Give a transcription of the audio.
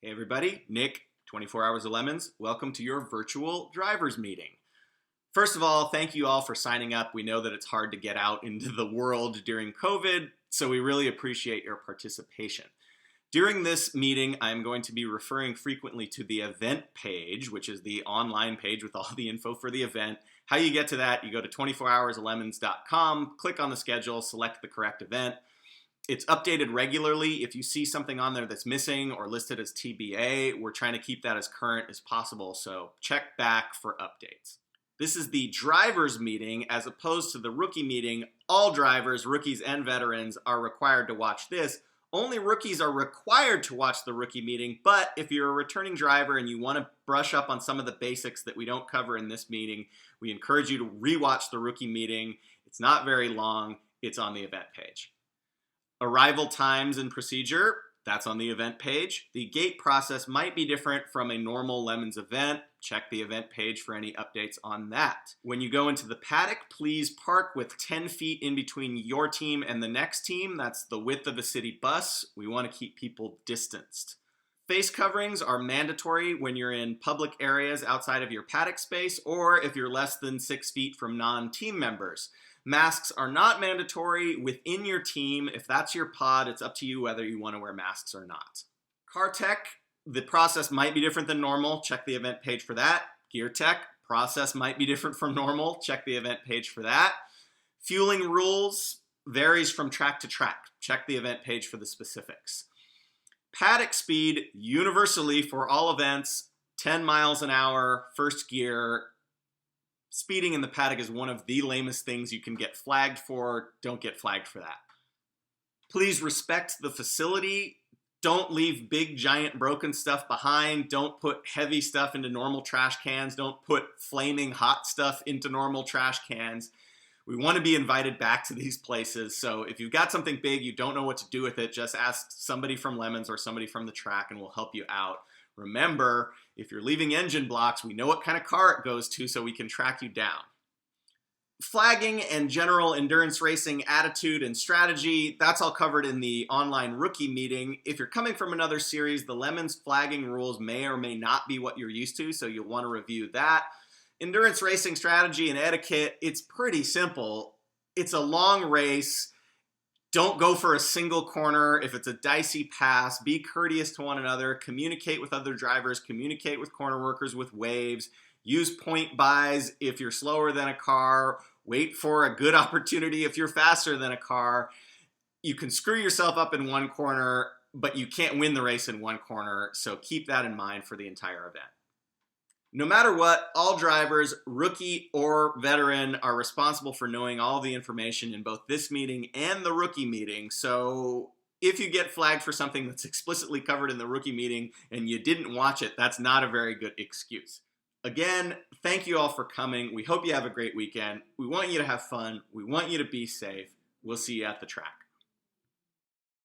Hey everybody, Nick, 24 Hours of Lemons. Welcome to your virtual drivers meeting. First of all, thank you all for signing up. We know that it's hard to get out into the world during COVID, so we really appreciate your participation. During this meeting, I'm going to be referring frequently to the event page, which is the online page with all the info for the event. How you get to that, you go to 24hoursoflemons.com, click on the schedule, select the correct event. It's updated regularly. If you see something on there that's missing or listed as TBA, we're trying to keep that as current as possible, so check back for updates. This is the drivers meeting as opposed to the rookie meeting. All drivers, rookies and veterans, are required to watch this. Only rookies are required to watch the rookie meeting, but if you're a returning driver and you want to brush up on some of the basics that we don't cover in this meeting, we encourage you to rewatch the rookie meeting. It's not very long. It's on the event page. Arrival times and procedure, that's on the event page. The gate process might be different from a normal Lemons event. Check the event page for any updates on that. When you go into the paddock, please park with 10 feet in between your team and the next team. That's the width of a city bus. We want to keep people distanced. Face coverings are mandatory when you're in public areas outside of your paddock space or if you're less than 6 feet from non-team members. Masks are not mandatory within your team. If that's your pod, it's up to you whether you want to wear masks or not. Car tech, the process might be different than normal. Check the event page for that. Gear tech, process might be different from normal. Check the event page for that. Fueling rules varies from track to track. Check the event page for the specifics. Paddock speed, universally for all events, 10 miles an hour, first gear. Speeding in the paddock is one of the lamest things you can get flagged for. Don't get flagged for that. Please respect the facility. Don't leave big, giant, broken stuff behind. Don't put heavy stuff into normal trash cans. Don't put flaming hot stuff into normal trash cans. We want to be invited back to these places. So if you've got something big, you don't know what to do with it, just ask somebody from Lemons or somebody from the track and we'll help you out. Remember, if you're leaving engine blocks, we know what kind of car it goes to so we can track you down. Flagging and general endurance racing attitude and strategy, that's all covered in the online rookie meeting. If you're coming from another series, the Lemons flagging rules may or may not be what you're used to, so you'll want to review that. Endurance racing strategy and etiquette, it's pretty simple. It's a long race. Don't go for a single corner. If it's a dicey pass, be courteous to one another, communicate with other drivers, communicate with corner workers with waves, use point buys if you're slower than a car, wait for a good opportunity if you're faster than a car. You can screw yourself up in one corner, but you can't win the race in one corner, so keep that in mind for the entire event. No matter what, all drivers, rookie or veteran, are responsible for knowing all the information in both this meeting and the rookie meeting. So if you get flagged for something that's explicitly covered in the rookie meeting and you didn't watch it, that's not a very good excuse. Again, thank you all for coming. We hope you have a great weekend. We want you to have fun. We want you to be safe. We'll see you at the track.